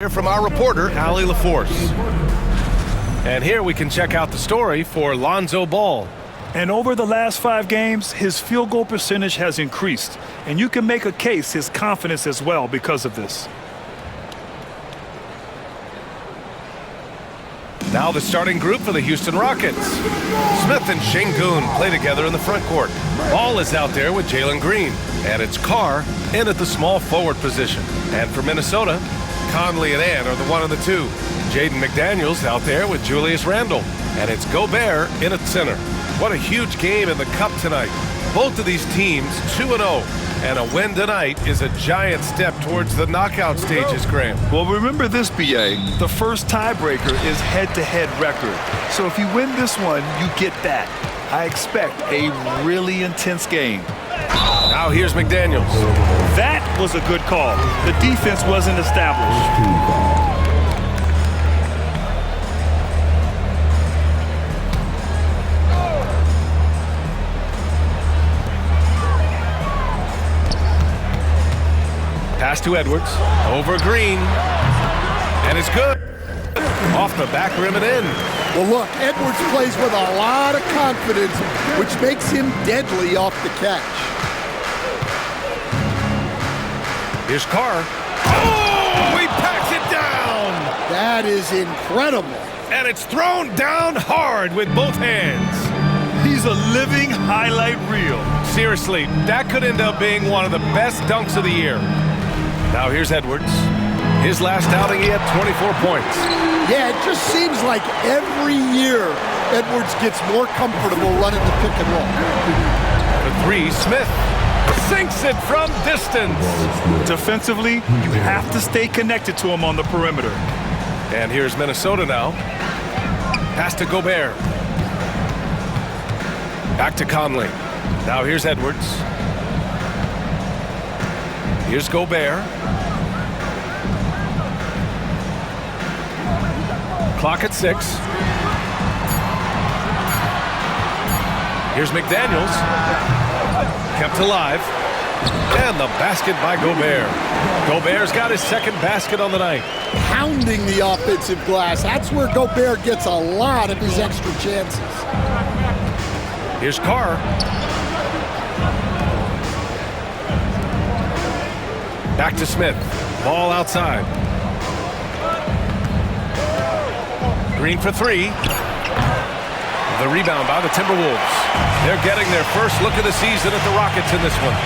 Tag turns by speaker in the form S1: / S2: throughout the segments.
S1: From our reporter, Allie LaForce. And here we can check out the story for Lonzo Ball.
S2: And over the last 5 games, his field goal percentage has increased. And you can make a case his confidence as well because of this.
S1: Now the starting group for the Houston Rockets. Smith and Şengün play together in the front court. Ball is out there with Jalen Green. And it's Carr in at the small forward position. And for Minnesota, Conley and Ant are the 1 and the 2. Jaden McDaniels out there with Julius Randle. And it's Gobert in at center. What a huge game in the Cup tonight. Both of these teams 2-0. And a win tonight is a giant step towards the knockout stages, Graham.
S2: Well, remember this, BA. The first tiebreaker is head-to-head record. So if you win this one, you get that. I expect a really intense game.
S1: Now here's McDaniels.
S2: That was a good call. The defense wasn't established.
S1: Pass to Edwards. Over Green. And it's good. Off the back rim and in.
S3: Well, look, Edwards plays with a lot of confidence, which makes him deadly off the catch.
S1: Here's Carr. Oh, he packs it down.
S3: That is incredible.
S1: And it's thrown down hard with both hands.
S2: He's a living highlight reel.
S1: Seriously, that could end up being one of the best dunks of the year. Now here's Edwards. His last outing, he had 24 points.
S3: Yeah, it just seems like every year Edwards gets more comfortable running the pick and roll.
S1: For 3, Smith sinks it from distance.
S2: Defensively, you have to stay connected to him on the perimeter.
S1: And here's Minnesota now. Pass to Gobert. Back to Conley. Now here's Edwards. Here's Gobert. Clock at 6. Here's McDaniels. Kept alive. And the basket by Gobert. Gobert's got his second basket on the night.
S3: Pounding the offensive glass. That's where Gobert gets a lot of his extra chances.
S1: Here's Carr. Back to Smith. Ball outside. Green for 3. The rebound by the Timberwolves. They're getting their first look of the season at the Rockets in this one.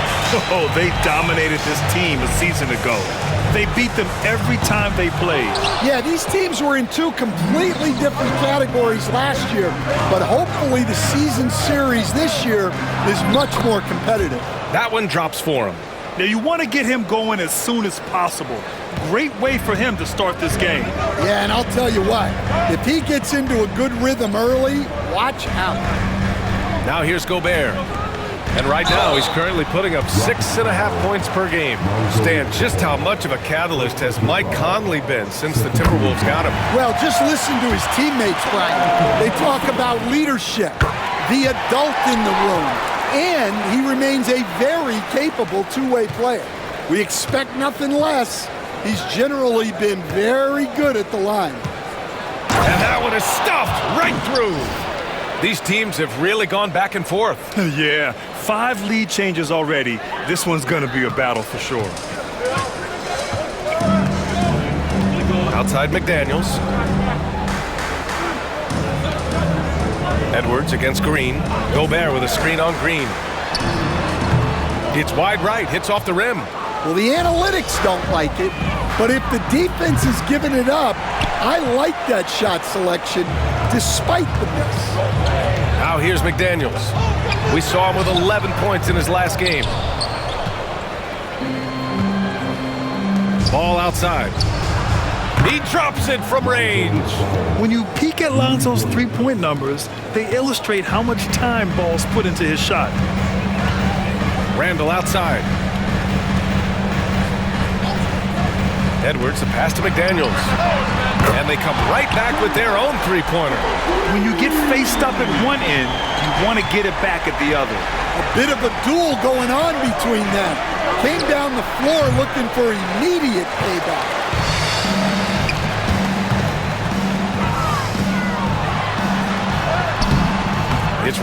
S2: Oh, they dominated this team a season ago. They beat them every time they played.
S3: Yeah, these teams were in 2 completely different categories last year, but hopefully the season series this year is much more competitive.
S1: That one drops for him.
S2: Now, you want to get him going as soon as possible. Great way for him to start this game.
S3: Yeah, and I'll tell you what, if he gets into a good rhythm early, watch out.
S1: Now here's Gobert. And right now, he's currently putting up 6.5 points per game. Stan, just how much of a catalyst has Mike Conley been since the Timberwolves got him?
S3: Well, just listen to his teammates, Brian. They talk about leadership, the adult in the room, and he remains a very capable two-way player. We expect nothing less. He's generally been very good at the line.
S1: And that one is stuffed right through. These teams have really gone back and forth.
S2: Yeah, 5 lead changes already. This one's going to be a battle for sure.
S1: Outside McDaniels. Edwards against Green. Gobert with a screen on Green. It's wide right, hits off the rim.
S3: Well, the analytics don't like it, but if the defense is giving it up, I like that shot selection despite the miss.
S1: Now here's McDaniels. We saw him with 11 points in his last game. Ball outside. He drops it from range.
S2: When you peek at Lonzo's three-point numbers, they illustrate how much time Ball's put into his shot.
S1: Randle outside. Edwards, a pass to McDaniels. And they come right back with their own three-pointer.
S2: When you get faced up at one end, you want to get it back at the other.
S3: A bit of a duel going on between them. Came down the floor looking for immediate payback.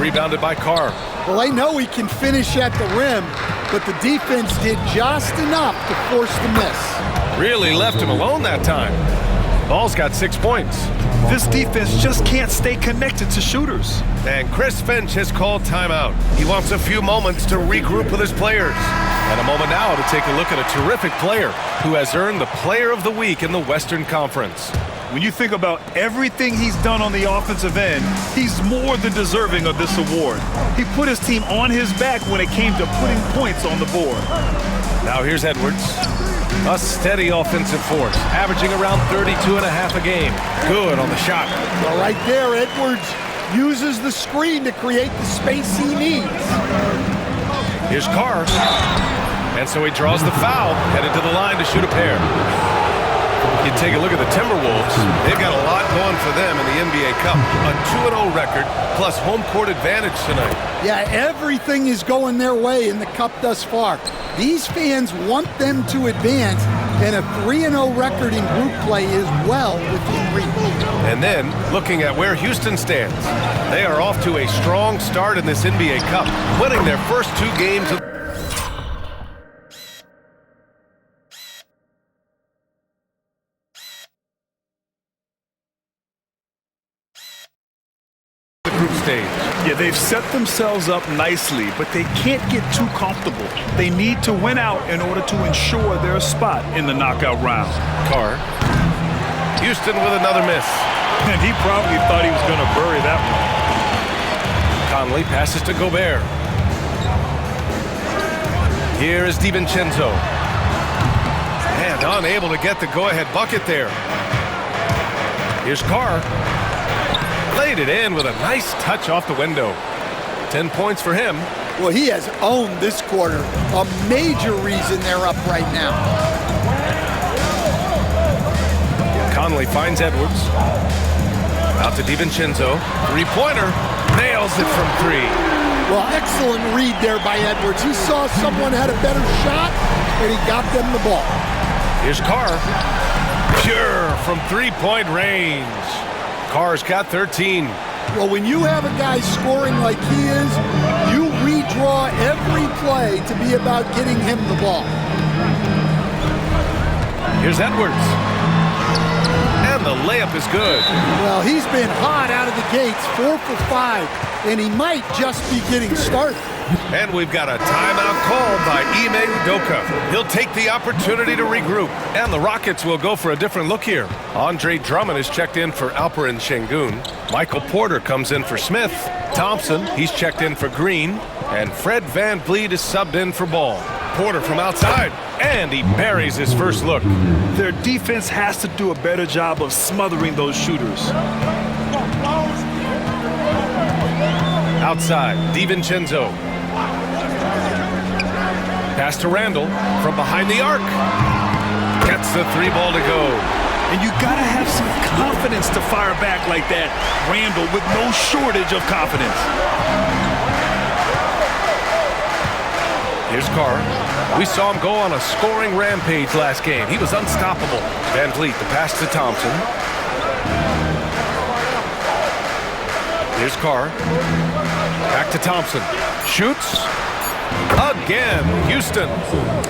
S1: rebounded by Carr.
S3: Well, they know he can finish at the rim, but the defense did just enough to force the miss.
S1: Really left him alone that time. Ball's got 6 points.
S2: This defense just can't stay connected to shooters.
S1: And Chris Finch has called timeout. He wants a few moments to regroup with his players. And a moment now to take a look at a terrific player who has earned the Player of the Week in the Western Conference.
S2: When you think about everything he's done on the offensive end, he's more than deserving of this award. He put his team on his back when it came to putting points on the board.
S1: Now here's Edwards. A steady offensive force, averaging around 32.5 a game. Good on the shot.
S3: Well, right there, Edwards uses the screen to create the space he needs.
S1: Here's Carr. And so he draws the foul, headed to the line to shoot a pair. You take a look at the Timberwolves. They've got a lot going for them in the NBA Cup. A 2-0 record, plus home court advantage tonight. Yeah, everything is going their way in the Cup thus far. These fans want them to advance, and a 3-0 record in group play is well within reach. And then, looking at where Houston stands, they are off to a strong start in this NBA Cup, winning their first 2 games of group stage.
S2: Yeah, they've set themselves up nicely, but they can't get too comfortable. They need to win out in order to ensure their spot in the knockout round.
S1: Carr. Houston with another miss.
S2: And he probably thought he was going to bury that one.
S1: Conley passes to Gobert. Here is DiVincenzo. And unable to get the go-ahead bucket there. Here's Carr. Laid it in with a nice touch off the window. 10 points for him.
S3: Well, he has owned this quarter. A major reason they're up right now.
S1: Conley finds Edwards. Out to DiVincenzo. Three-pointer. Nails it from 3.
S3: Well, excellent read there by Edwards. He saw someone had a better shot, and he got them the ball.
S1: Here's Carr. Pure from 3-point range. Carr's got 13.
S3: Well, when you have a guy scoring like he is, you redraw every play to be about getting him the ball.
S1: Here's Edwards. And the layup is good.
S3: Well, he's been hot out of the gates, 4 for 5, and he might just be getting started.
S1: And we've got a timeout called by Ime Udoka. He'll take the opportunity to regroup. And the Rockets will go for a different look here. Andre Drummond is checked in for Alperen Şengün. Michael Porter comes in for Smith. Thompson, he's checked in for Green. And Fred VanVleet is subbed in for Ball. Porter from outside. And he buries his first look.
S2: Their defense has to do a better job of smothering those shooters.
S1: Outside, DiVincenzo. Pass to Randall from behind the arc. Gets the 3-ball to go.
S2: And you gotta have some confidence to fire back like that, Randall, with no shortage of confidence.
S1: Here's Carr. We saw him go on a scoring rampage last game. He was unstoppable. VanVleet, the pass to Thompson. Here's Carr. Back to Thompson. Shoots. Again, Houston.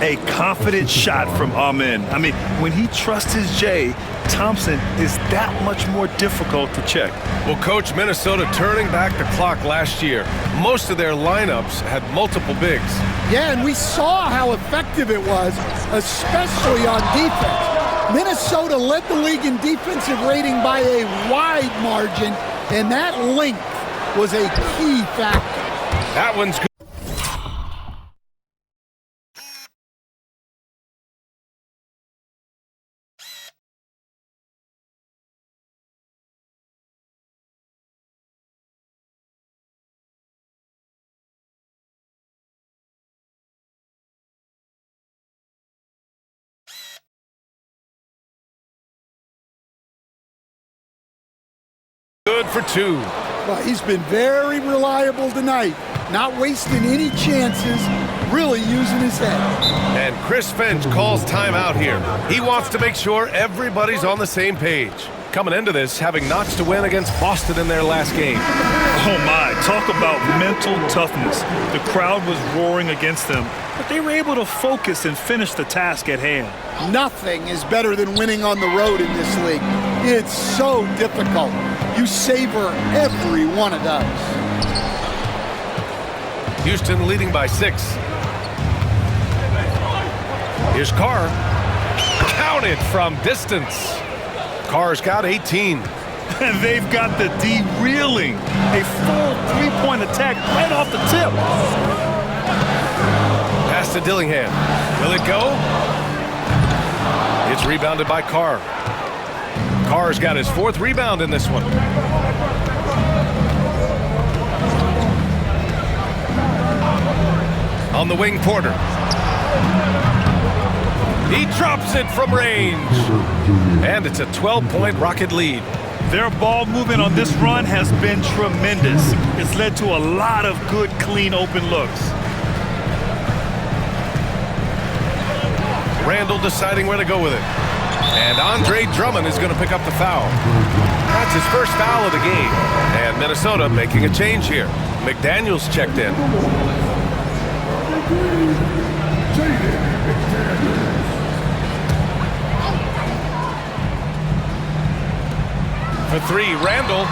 S2: A confident shot from Amen. I mean, when he trusts his J, Thompson is that much more difficult to check.
S1: Well, Coach, Minnesota turning back the clock last year. Most of their lineups had multiple bigs.
S3: Yeah, and we saw how effective it was, especially on defense. Minnesota led the league in defensive rating by a wide margin, and that length was a key factor.
S1: That one's good. Good for 2.
S3: Well, he's been very reliable tonight, not wasting any chances, really using his head.
S1: And Chris Finch calls timeout here. He wants to make sure everybody's on the same page. coming into this having notched a win against Boston in their last game.
S2: Oh my, talk about mental toughness. The crowd was roaring against them, but they were able to focus and finish the task at hand.
S3: Nothing is better than winning on the road in this league. It's so difficult. You savor every one of those.
S1: Houston leading by 6. Here's Carr. Counted from distance. Carr's got 18.
S2: And they've got the D reeling. A full three-point attack right off the tip.
S1: Pass to Dillingham. Will it go? It's rebounded by Carr. Carr's got his 4th rebound in this one. On the wing, Porter. He drops it from range. And it's a 12-point Rocket lead.
S2: Their ball movement on this run has been tremendous. It's led to a lot of good, clean, open looks.
S1: Randall deciding where to go with it. And Andre Drummond is going to pick up the foul. That's his first foul of the game. And Minnesota making a change here. McDaniels checked in. For 3, Randall.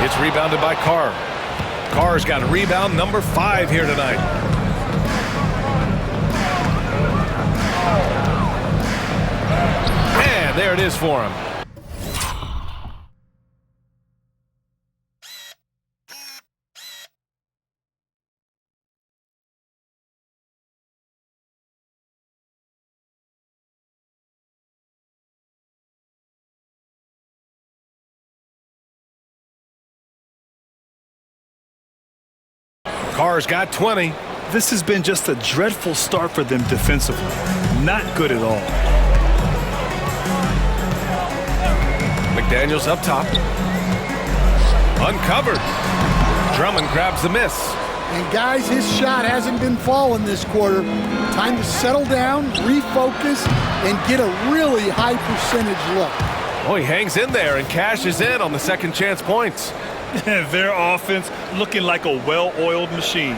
S1: It's rebounded by Carr. Carr's got a rebound number 5 here tonight. And there it is for him. Carr's got 20.
S2: This has been just a dreadful start for them defensively. Not good at all.
S1: McDaniels up top. Uncovered. Drummond grabs the miss.
S3: And guys, his shot hasn't been falling this quarter. Time to settle down, refocus, and get a really high percentage look.
S1: Oh, he hangs in there and cashes in on the second chance points.
S2: Their offense looking like a well-oiled machine.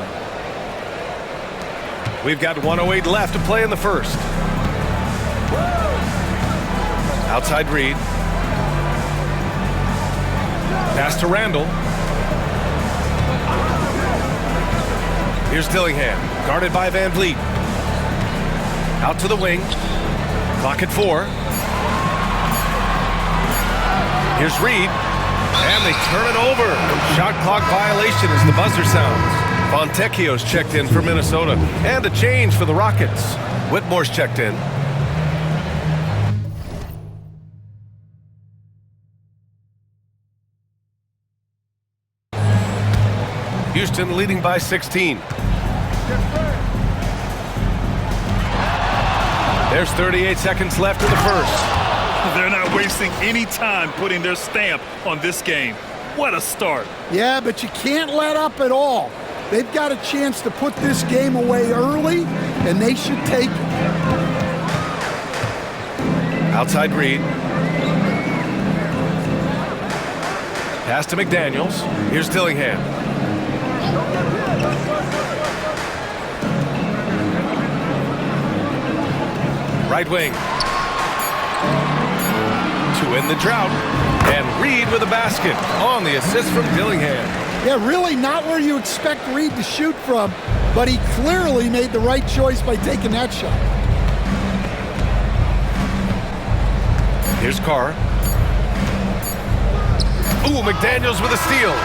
S1: We've got 1:08 left to play in the first. Outside Reed. Pass to Randall. Here's Dillingham, guarded by Van Vliet. Out to the wing. Clock at 4. Here's Reed. And they turn it over. Shot clock violation as the buzzer sounds. Fontecchio's checked in for Minnesota. And a change for the Rockets. Whitmore's checked in. Houston leading by 16. There's 38 seconds left in the first.
S2: They're not wasting any time putting their stamp on this game. What a start.
S3: Yeah, but you can't let up at all. They've got a chance to put this game away early, and they should take it.
S1: Outside Reed. Pass to McDaniels. Here's Dillingham. Right wing. To end the drought. And Reed with a basket on the assist from Dillingham.
S3: Yeah, really not where you expect Reed to shoot from, but he clearly made the right choice by taking that shot.
S1: Here's Carr. Ooh, McDaniels with a steal.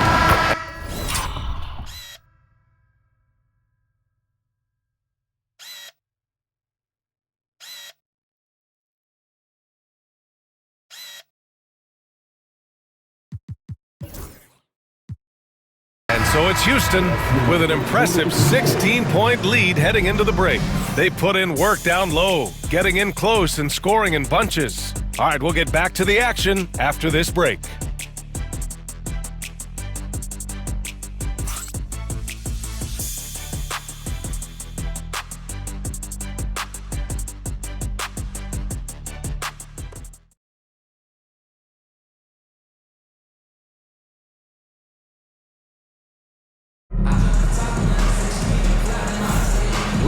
S1: And so it's Houston with an impressive 16-point lead heading into the break. They put in work down low, getting in close and scoring in bunches. All right, we'll get back to the action after this break.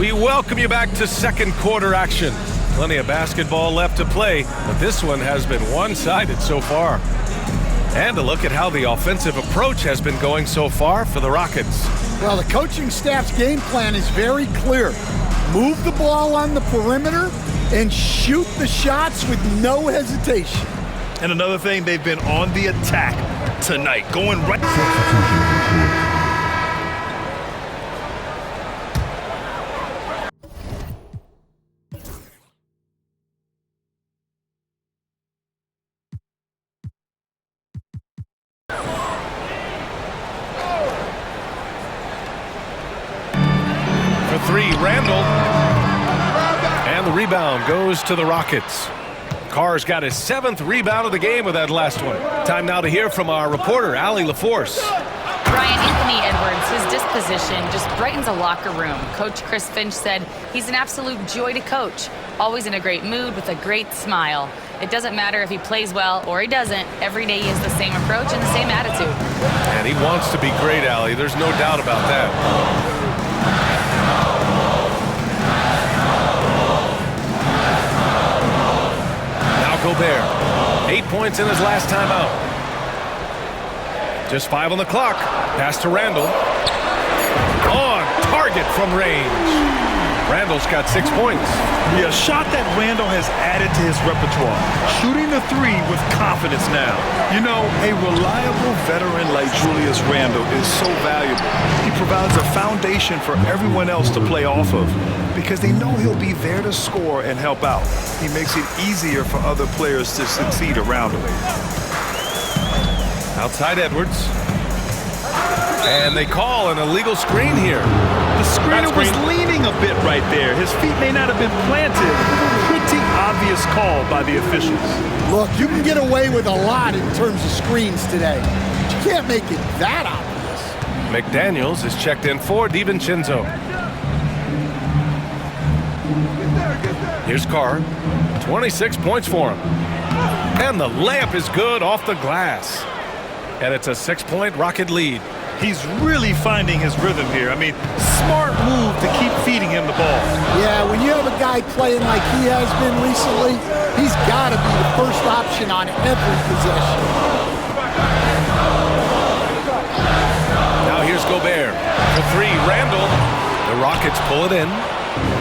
S1: We welcome you back to second quarter action. Plenty of basketball left to play, but this one has been one-sided so far. And a look at how the offensive approach has been going so far for the Rockets.
S3: Well, the coaching staff's game plan is very clear. Move the ball on the perimeter and shoot the shots with no hesitation.
S2: And another thing, they've been on the attack tonight, going right.
S1: For three, Randall. And the rebound goes to the Rockets. Carr's got his 7th rebound of the game with that last one. Time now to hear from our reporter, Allie LaForce.
S4: Brian, Anthony Edwards, his disposition just brightens a locker room. Coach Chris Finch said he's an absolute joy to coach. Always in a great mood with a great smile. It doesn't matter if he plays well or he doesn't. Every day he has the same approach and the same attitude.
S1: And he wants to be great, Allie. There's no doubt about that. Gobert, 8 points in his last time out. Just 5 on the clock. Pass to Randall. On target from range. Randall's got 6 points.
S2: Yeah, a shot that Randall has added to his repertoire. Shooting the three with confidence now. You know, a reliable veteran like Julius Randall is so valuable. He provides a foundation for everyone else to play off of because they know he'll be there to score and help out. He makes it easier for other players to succeed around him.
S1: Outside Edwards. And they call an illegal screen here.
S2: The screener was leaning a bit right there. His feet may not have been planted. Pretty obvious call by the officials.
S3: Look, you can get away with a lot in terms of screens today. But you can't make it that obvious.
S1: McDaniels is checked in for DiVincenzo. Here's Carr. 26 points for him. And the layup is good off the glass. And it's a 6-point Rocket lead.
S2: He's really finding his rhythm here. I mean, smart move to keep feeding him the ball.
S3: Yeah, when you have a guy playing like he has been recently, he's got to be the first option on every possession.
S1: Now here's Gobert. For three, Randall. The Rockets pull it in.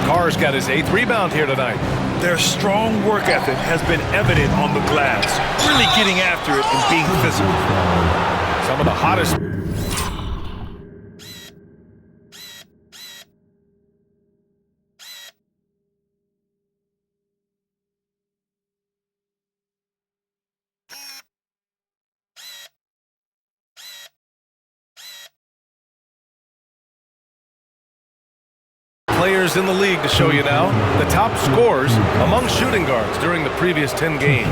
S1: Carr's got his 8th rebound here tonight.
S2: Their strong work ethic has been evident on the glass, really getting after it and being physical.
S1: Some of the hottest. Players in the league to show you now. The top scorers among shooting guards during the previous 10 games.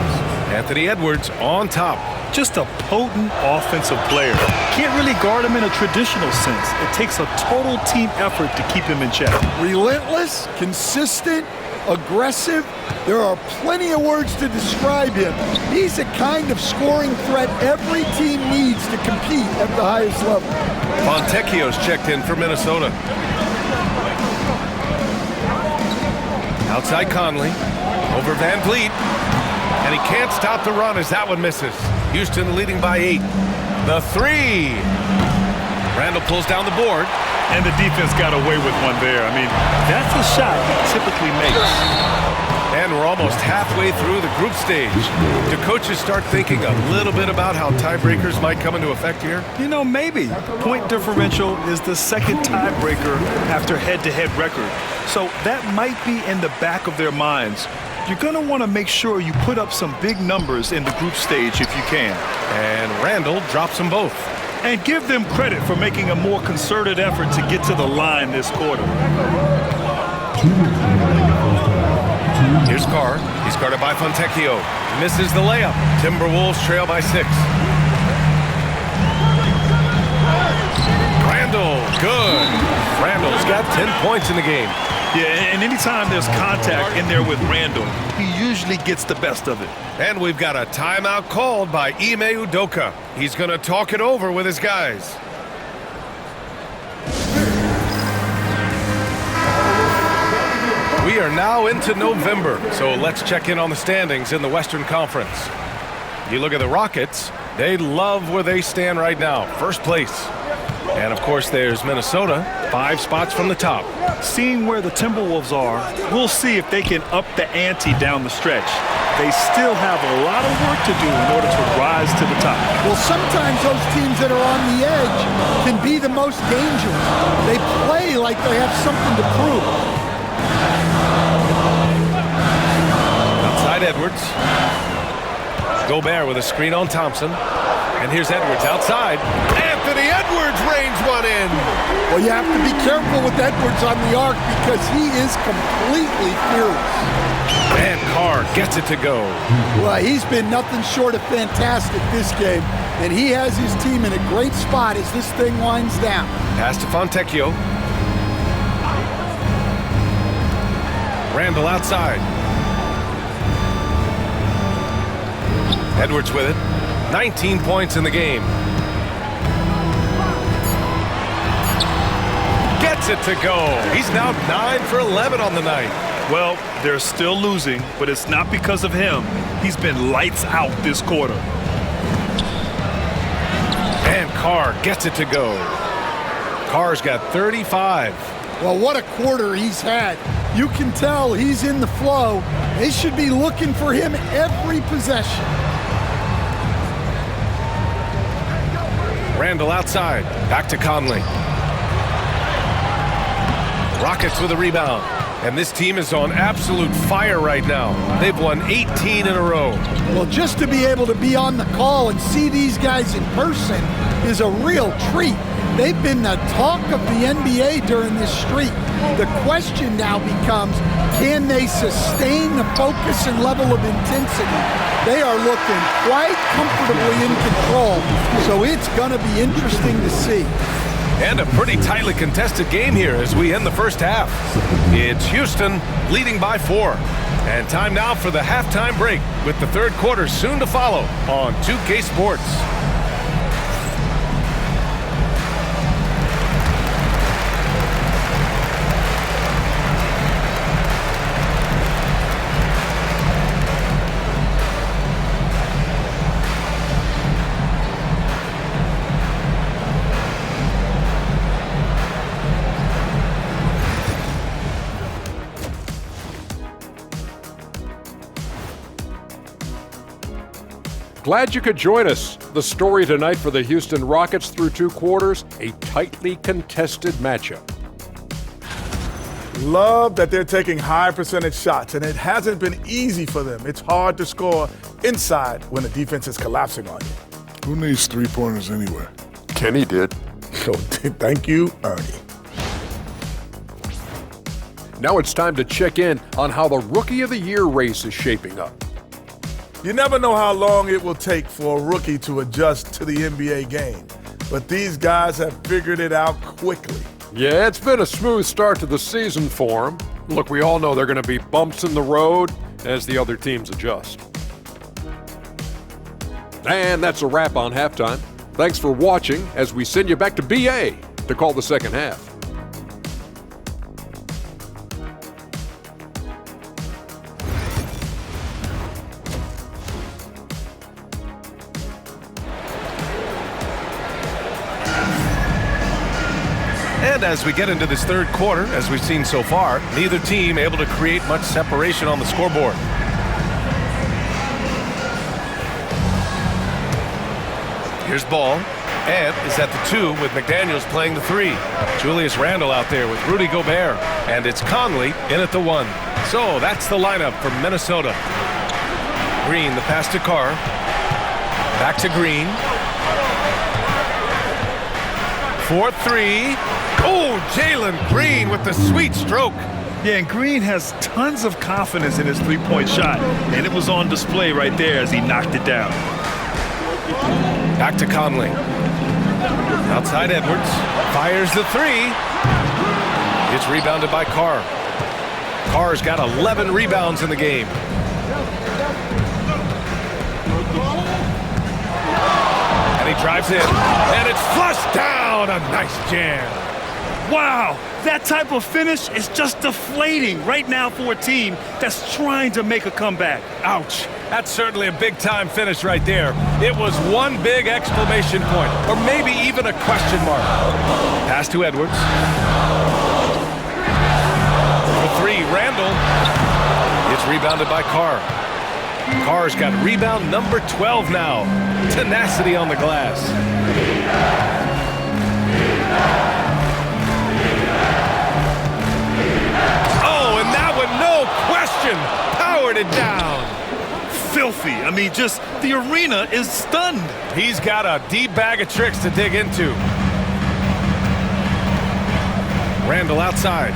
S1: Anthony Edwards on top.
S2: Just a potent offensive player. Can't really guard him in a traditional sense. It takes a total team effort to keep him in check.
S3: Relentless, consistent, aggressive. There are plenty of words to describe him. He's a kind of scoring threat every team needs to compete at the highest level.
S1: Fontecchio's checked in for Minnesota. Outside Conley, over Van Vliet, and he can't stop the run as that one misses. Houston leading by 8. The three. Randall pulls down the board.
S2: And the defense got away with one there. I mean, that's a shot he typically makes.
S1: And we're almost halfway through the group stage. Do coaches start thinking a little bit about how tiebreakers might come into effect here?
S2: You know, maybe. Point differential is the second tiebreaker after head-to-head record. So that might be in the back of their minds. You're going to want to make sure you put up some big numbers in the group stage if you can.
S1: And Randall drops them both.
S2: And give them credit for making a more concerted effort to get to the line this quarter.
S1: Here's Carr. He's guarded by Fontecchio. Misses the layup. Timberwolves trail by 6. Randall, good. Randall's got 10 points in the game.
S2: Yeah, and anytime there's contact in there with Randall, he usually gets the best of it.
S1: And we've got a timeout called by Ime Udoka. He's going to talk it over with his guys. We are now into November, so let's check in on the standings in the Western Conference. You look at the Rockets, they love where they stand right now, first place. And, of course, there's Minnesota, 5 spots from the top.
S2: Seeing where the Timberwolves are, we'll see if they can up the ante down the stretch. They still have a lot of work to do in order to rise to the top.
S3: Well, sometimes those teams that are on the edge can be the most dangerous. They play like they have something to prove.
S1: Outside Edwards. Gobert with a screen on Thompson. And here's Edwards outside. Anthony Edwards rains one in.
S3: Well, you have to be careful with Edwards on the arc because he is completely fearless.
S1: And Carr gets it to go.
S3: Well, he's been nothing short of fantastic this game, and he has his team in a great spot as this thing winds down.
S1: Pass to Fontecchio. Randall outside. Edwards with it. 19 points in the game. Gets it to go. He's now 9 for 11 on the night.
S2: Well, they're still losing, but it's not because of him. He's been lights out this quarter.
S1: And Carr gets it to go. Carr's got 35.
S3: Well, what a quarter he's had. You can tell he's in the flow. They should be looking for him every possession.
S1: Randall outside. Back to Conley. Rockets with a rebound. And this team is on absolute fire right now. They've won 18 in a row.
S3: Well, just to be able to be on the call and see these guys in person is a real treat. They've been the talk of the NBA during this streak. The question now becomes, can they sustain the focus and level of intensity? They are looking quite comfortably in control, so it's going to be interesting to see.
S1: And a pretty tightly contested game here as we end the first half. It's Houston leading by 4. And time now for the halftime break with the third quarter soon to follow on 2K Sports.
S5: Glad you could join us. The story tonight for the Houston Rockets through 2 quarters, a tightly contested matchup.
S6: Love that they're taking high percentage shots, and it hasn't been easy for them. It's hard to score inside when the defense is collapsing on you.
S7: Who needs three-pointers anyway?
S5: Kenny did.
S6: So thank you, Ernie.
S5: Now it's time to check in on how the Rookie of the Year race is shaping up.
S6: You never know how long it will take for a rookie to adjust to the NBA game, but these guys have figured it out quickly.
S5: Yeah, it's been a smooth start to the season for them. Look, we all know there are going to be bumps in the road as the other teams adjust. And that's a wrap on halftime. Thanks for watching as we send you back to BA to call the second half.
S1: And as we get into this third quarter, as we've seen so far, neither team able to create much separation on the scoreboard. Here's Ball. Ant is at the 2 with McDaniels playing the 3. Julius Randle out there with Rudy Gobert. And it's Conley in at the 1. So that's the lineup for Minnesota. Green, the pass to Carr. Back to Green. 4-3. Oh, Jalen Green with the sweet stroke.
S2: Yeah, and Green has tons of confidence in his three-point shot, and it was on display right there as he knocked it down.
S1: Back to Conley. Outside Edwards. Fires the 3. It's rebounded by Carr. Carr's got 11 rebounds in the game. And he drives in. And it's flushed down. A nice jam.
S2: Wow, that type of finish is just deflating right now for a team that's trying to make a comeback.
S1: Ouch. That's certainly a big-time finish right there. It was one big exclamation point, or maybe even a question mark. Pass to Edwards. For three, Randall. It's rebounded by Carr. Carr's got rebound number 12 now. Tenacity on the glass. Oh, and that one, no question, powered it down.
S2: Filthy. I mean, just the arena is stunned.
S1: He's got a deep bag of tricks to dig into. Randall outside.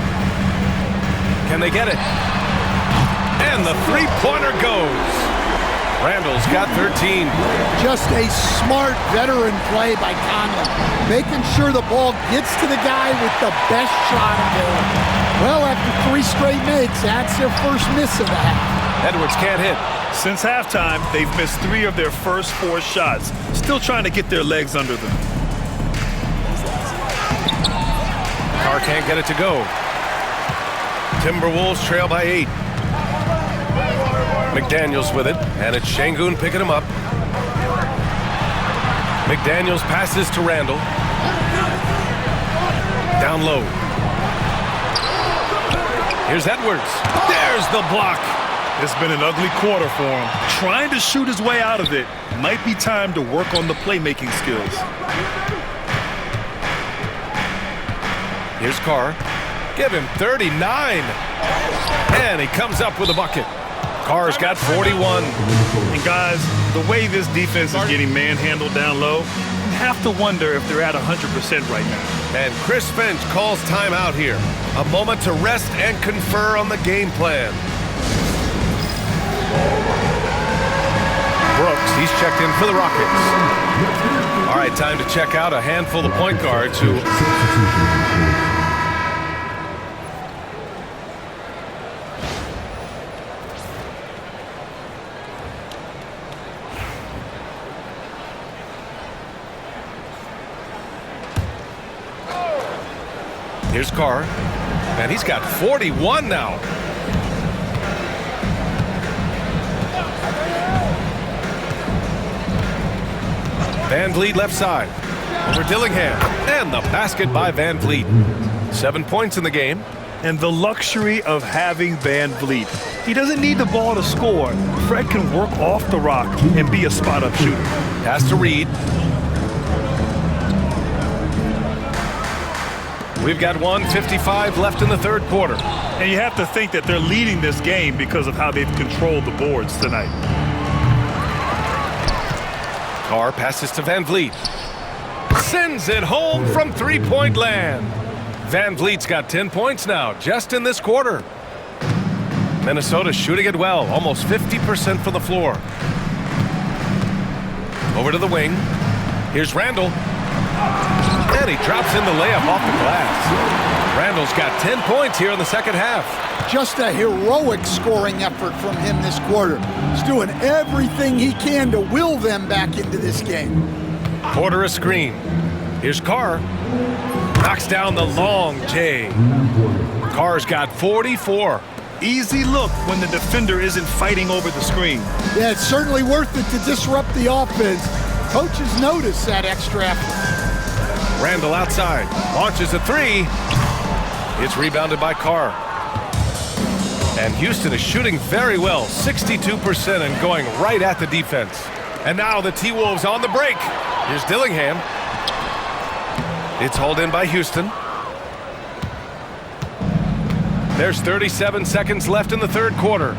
S1: Can they get it? And the three-pointer goes. Randall's got 13.
S3: Just a smart veteran play by Conley, making sure the ball gets to the guy with the best shot available. Well, after 3 straight makes, that's their first miss of the half.
S1: Edwards can't hit.
S2: Since halftime, they've missed 3 of their first 4 shots. Still trying to get their legs under them.
S1: Carr can't get it to go. Timberwolves trail by 8. McDaniels with it, and it's Şengün picking him up. McDaniels passes to Randall. Down low. Here's Edwards. There's the block.
S2: It's been an ugly quarter for him. Trying to shoot his way out of it. Might be time to work on the playmaking skills.
S1: Here's Carr. Give him 39. And he comes up with a bucket. Carr's got 41.
S2: And guys, the way this defense is getting manhandled down low, you have to wonder if they're at 100% right now.
S1: And Chris Finch calls timeout here. A moment to rest and confer on the game plan. Brooks, he's checked in for the Rockets. All right, time to check out a handful of point guards who... Here's Carr, and he's got 41 now. Van Vliet left side. Over Dillingham, and the basket by Van Vliet. 7 points in the game.
S2: And the luxury of having Van Vliet. He doesn't need the ball to score. Fred can work off the rock and be a spot-up shooter.
S1: Pass to Reed. We've got 1:55 left in the third quarter.
S2: And you have to think that they're leading this game because of how they've controlled the boards tonight.
S1: Carr passes to Van Vliet. Sends it home from three-point land. Van Vliet's got 10 points now, just in this quarter. Minnesota shooting it well, almost 50% from the floor. Over to the wing. Here's Randall. And he drops in the layup off the glass. Randall's got 10 points here in the second half.
S3: Just a heroic scoring effort from him this quarter. He's doing everything he can to will them back into this game.
S1: Quarter a screen. Here's Carr. Knocks down the long J. Carr's got 44.
S2: Easy look when the defender isn't fighting over the screen.
S3: Yeah, it's certainly worth it to disrupt the offense. Coaches notice that extra effort.
S1: Randall outside, launches a three. It's rebounded by Carr. And Houston is shooting very well, 62% and going right at the defense. And now the T-Wolves on the break. Here's Dillingham. It's hauled in by Houston. There's 37 seconds left in the third quarter.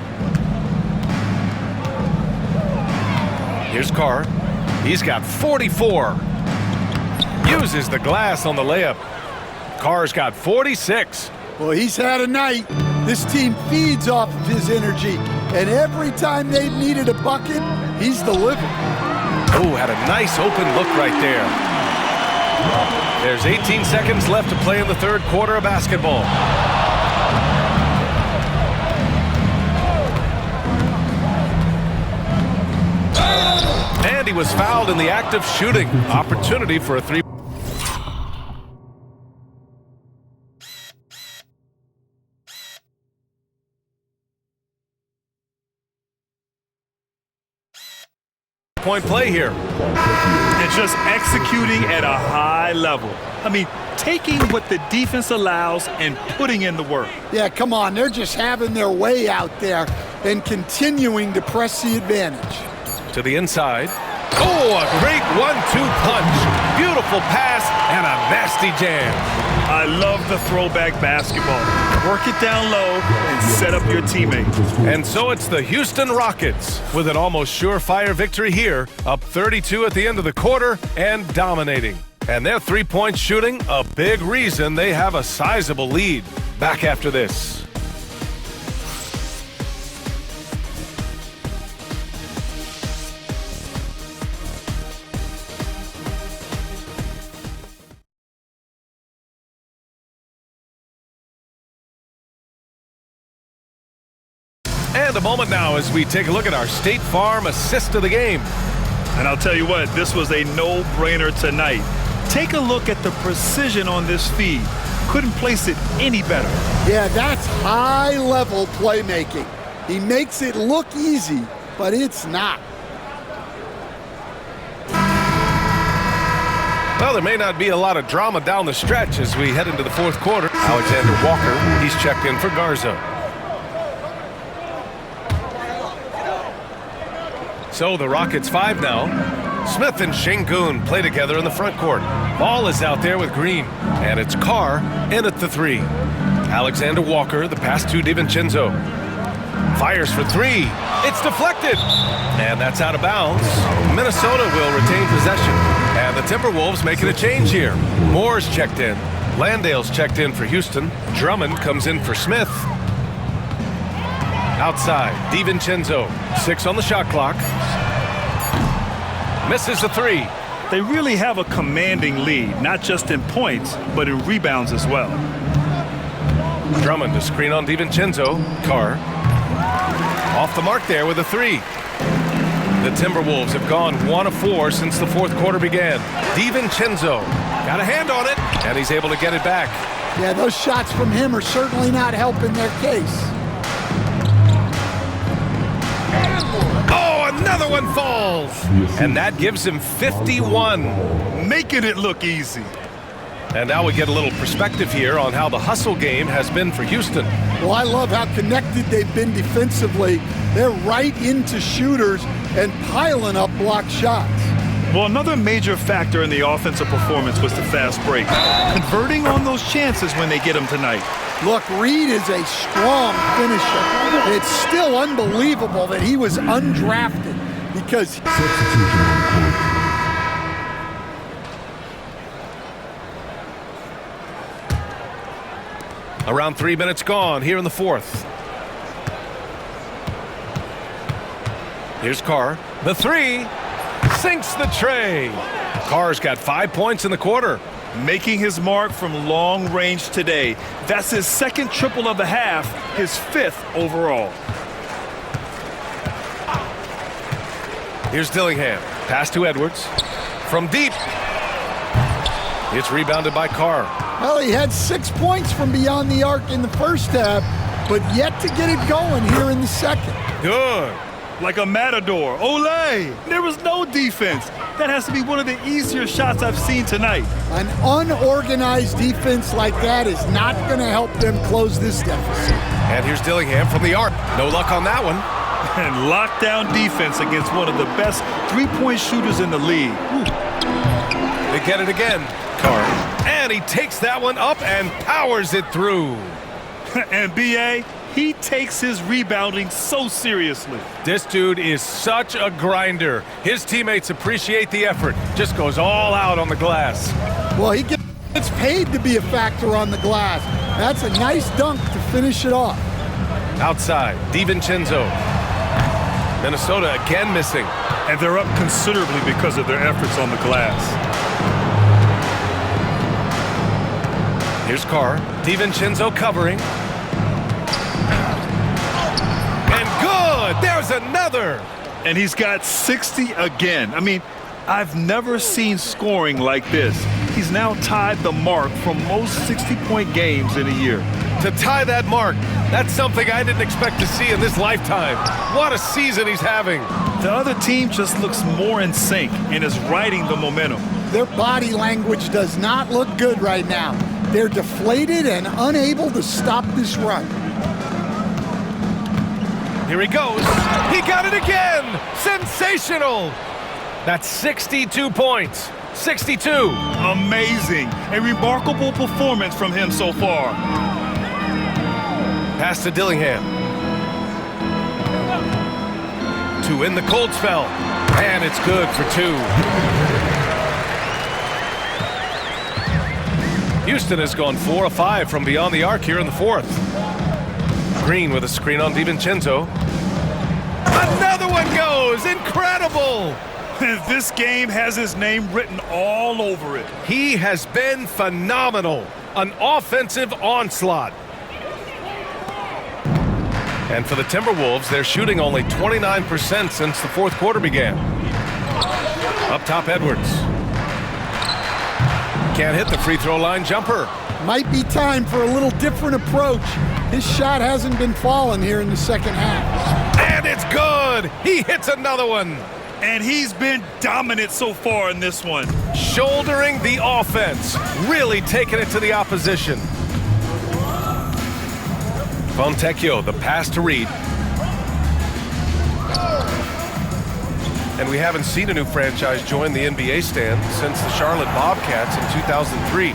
S1: Here's Carr. He's got 44. Uses the glass on the layup. Carr's got 46.
S3: Well, he's had a night. This team feeds off of his energy. And every time they've needed a bucket, he's delivered.
S1: Oh, had a nice open look right there. There's 18 seconds left to play in the third quarter of basketball. And he was fouled in the act of shooting. Opportunity for a three. Point play here.
S2: And just executing at a high level. I mean, taking what the defense allows and putting in the work.
S3: Yeah, come on. They're just having their way out there and continuing to press the advantage.
S1: To the inside. Oh, a great 1-2 punch. Beautiful pass and a nasty jam.
S2: I love the throwback basketball. Work it down low and set up your teammate.
S1: And so it's the Houston Rockets with an almost surefire victory here, up 32 at the end of the quarter and dominating. And their three-point shooting, a big reason they have a sizable lead. Back after this. And a moment now as we take a look at our State Farm assist of the game.
S2: And I'll tell you what, this was a no-brainer tonight. Take a look at the precision on this feed. Couldn't place it any better.
S3: Yeah, that's high-level playmaking. He makes it look easy, but it's not.
S1: Well, there may not be a lot of drama down the stretch as we head into the fourth quarter. Alexander Walker, he's checked in for Garza. So the Rockets 5 now. Smith and Şengün play together in the front court. Ball is out there with Green, and it's Carr in at the 3. Alexander Walker, the pass to DiVincenzo. Fires for 3. It's deflected, and that's out of bounds. Minnesota will retain possession, and the Timberwolves making a change here. Moore's checked in. Landale's checked in for Houston. Drummond comes in for Smith. Outside, DiVincenzo, 6 on the shot clock. Misses the 3.
S2: They really have a commanding lead, not just in points, but in rebounds as well.
S1: Drummond to screen on DiVincenzo. Carr. Off the mark there with a 3. The Timberwolves have gone 1 of 4 since the fourth quarter began. DiVincenzo got a hand on it, and he's able to get it back.
S3: Yeah, those shots from him are certainly not helping their case.
S1: Oh, another one falls. And that gives him 51.
S2: Making it look easy.
S1: And now we get a little perspective here on how the hustle game has been for Houston.
S3: Well, I love how connected they've been defensively. They're right into shooters and piling up blocked shots.
S2: Well, another major factor in the offensive performance was the fast break. Converting on those chances when they get them tonight.
S3: Look, Reed is a strong finisher. It's still unbelievable that he was undrafted because
S1: around 3 minutes gone here in the fourth. Here's Carr. The 3 sinks the tray. Carr's got 5 points in the quarter.
S2: Making his mark from long range today. That's his second triple of the half, his 5th overall.
S1: Here's Dillingham. Pass to Edwards. From deep. It's rebounded by Carr.
S3: Well, he had 6 points from beyond the arc in the first half, but yet to get it going here in the second.
S1: Good.
S2: Like a matador. Olay! There was no defense. That has to be one of the easier shots I've seen tonight.
S3: An unorganized defense like that is not going to help them close this deficit.
S1: And here's Dillingham from the arc. No luck on that one.
S2: And lockdown defense against one of the best three-point shooters in the league.
S1: They get it again. Carr. And he takes that one up and powers it through.
S2: And B.A., he takes his rebounding so seriously.
S1: This dude is such a grinder. His teammates appreciate the effort. Just goes all out on the glass.
S3: Well, he gets paid to be a factor on the glass. That's a nice dunk to finish it off.
S1: Outside, DiVincenzo. Minnesota again missing.
S2: And they're up considerably because of their efforts on the glass.
S1: Here's Carr. DiVincenzo covering. There's another.
S2: And he's got 60 again. I mean, I've never seen scoring like this. He's now tied the mark for most 60-point games in a year.
S1: To tie that mark, That's something I didn't expect to see in this lifetime. What a season he's having.
S2: The other team just looks more in sync and is riding the momentum.
S3: Their body language does not look good right now. They're deflated and unable to stop this run.
S1: Here he goes. He got it again. Sensational. That's 62 points. 62.
S2: Amazing. A remarkable performance from him so far.
S1: Pass to Dillingham. To in the cold spell. And it's good for 2. Houston has gone 4 of 5 from beyond the arc here in the 4th. Green with a screen on DiVincenzo. Another one goes. Incredible.
S2: This game has his name written all over it.
S1: He has been phenomenal. An offensive onslaught. And for the Timberwolves, they're shooting only 29% since the 4th quarter began. Up top, Edwards. Can't hit the free throw line jumper.
S3: Might be time for a little different approach. His shot hasn't been falling here in the second half.
S1: And it's good. He hits another one.
S2: And he's been dominant so far in this one.
S1: Shouldering the offense. Really taking it to the opposition. Fontecchio, the pass to Reed. And we haven't seen a new franchise join the NBA stand since the Charlotte Bobcats in 2003.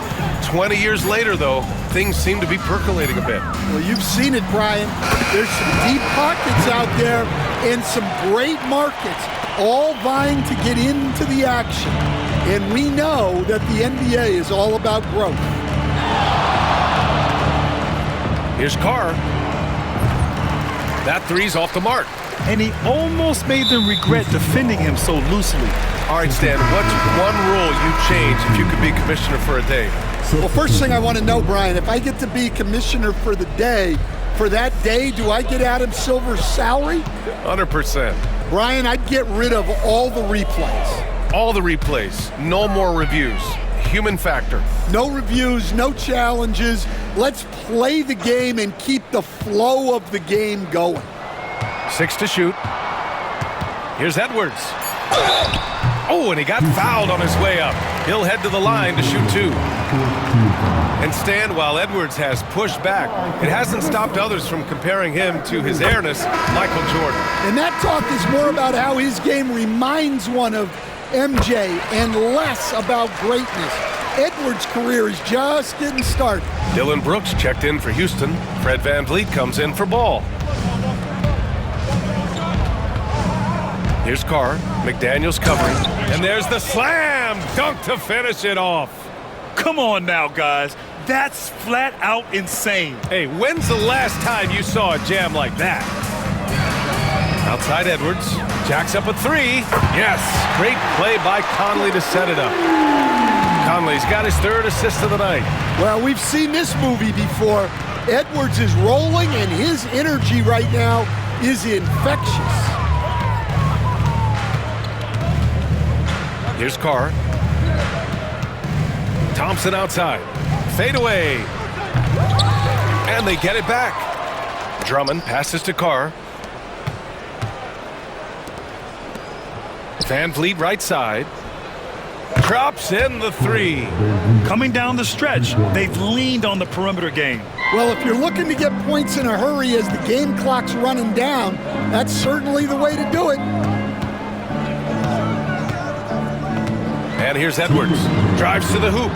S1: 20 years later, though, things seem to be percolating a bit.
S3: Well, you've seen it, Brian. There's some deep pockets out there and some great markets, all vying to get into the action. And we know that the NBA is all about growth.
S1: Here's Carr. That three's off the mark.
S2: And he almost made them regret defending him so loosely.
S1: All right, Stan, what's one rule you'd change if you could be commissioner for a day?
S3: Well, first thing I want to know, Brian, if I get to be commissioner for the day, for that day, do I get Adam Silver's salary?
S1: 100%.
S3: Brian, I'd get rid of all the replays.
S1: All the replays. No more reviews. Human factor.
S3: No reviews, no challenges. Let's play the game and keep the flow of the game going.
S1: 6 to shoot. Here's Edwards. Oh, and he got fouled on his way up. He'll head to the line to shoot 2. And Stan, while Edwards has pushed back, it hasn't stopped others from comparing him to his airness, Michael Jordan.
S3: And that talk is more about how his game reminds one of MJ and less about greatness. Edwards' career is just getting started.
S1: Dylan Brooks checked in for Houston. Fred VanVleet comes in for Ball. Here's Carr. McDaniels covering. And there's the slam dunk to finish it off.
S2: Come on now, guys. That's flat out insane.
S1: Hey, when's the last time you saw a jam like that? Outside Edwards. Jacks up a 3. Yes. Great play by Conley to set it up. Conley's got his 3rd assist of the night.
S3: Well, we've seen this movie before. Edwards is rolling, and his energy right now is infectious.
S1: Here's Carr. Thompson outside. Fade away. And they get it back. Drummond passes to Carr. VanVleet right side. Drops in the 3.
S2: Coming down the stretch, they've leaned on the perimeter game.
S3: Well, if you're looking to get points in a hurry as the game clock's running down, that's certainly the way to do it.
S1: And here's Edwards. Drives to the hoop.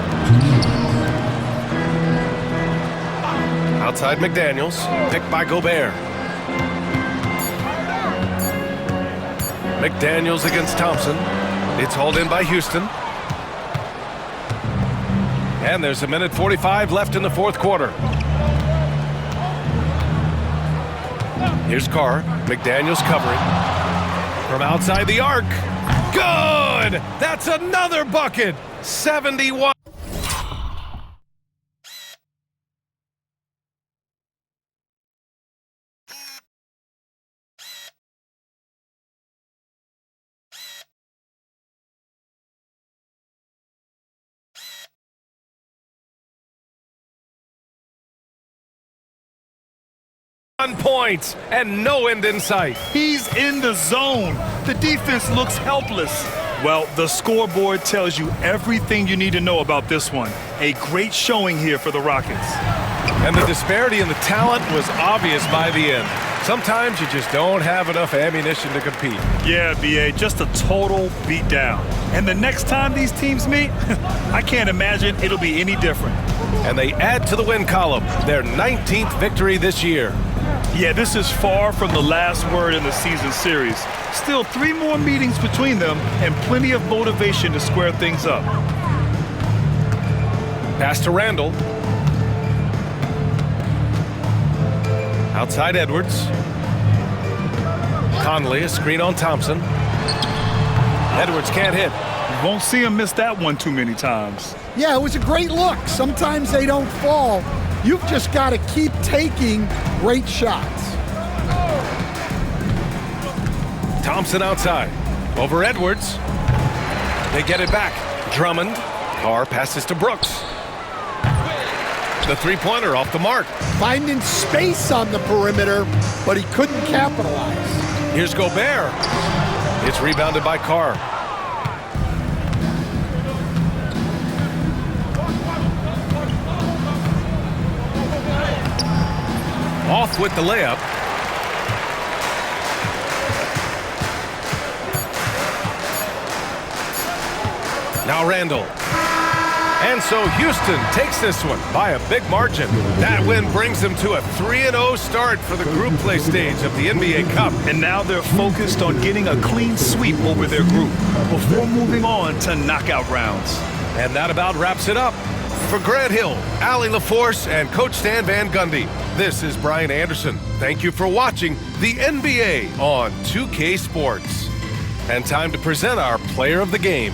S1: Outside McDaniels. Picked by Gobert. McDaniels against Thompson. It's hauled in by Houston. And there's 1:45 left in the 4th quarter. Here's Carr. McDaniels covering. From outside the arc. Good! That's another bucket! 71. 1 point and no end in sight.
S2: He's in the zone. The defense looks helpless. Well, the scoreboard tells you everything you need to know about this one. A great showing here for the Rockets.
S1: And the disparity in the talent was obvious by the end. Sometimes you just don't have enough ammunition to compete.
S2: Yeah, B.A., just a total beatdown. And the next time these teams meet, I can't imagine it'll be any different.
S1: And they add to the win column, their 19th victory this year.
S2: Yeah, this is far from the last word in the season series. Still 3 more meetings between them and plenty of motivation to square things up.
S1: Pass to Randall. Outside Edwards. Conley, a screen on Thompson. Edwards can't hit.
S2: You won't see him miss that one too many times.
S3: Yeah, it was a great look. Sometimes they don't fall. You've just got to keep taking great shots.
S1: Thompson outside. Over Edwards. They get it back. Drummond. Carr passes to Brooks. The three-pointer off the mark.
S3: Finding space on the perimeter, but he couldn't capitalize.
S1: Here's Gobert. It's rebounded by Carr. Off with the layup. Now Randall. And so Houston takes this one by a big margin. That win brings them to a 3-0 start for the group play stage of the NBA Cup.
S2: And now they're focused on getting a clean sweep over their group before moving on to knockout rounds.
S1: And that about wraps it up. For Grant Hill, Allie LaForce, and Coach Stan Van Gundy, this is Brian Anderson. Thank you for watching the NBA on 2K Sports. And time to present our player of the game.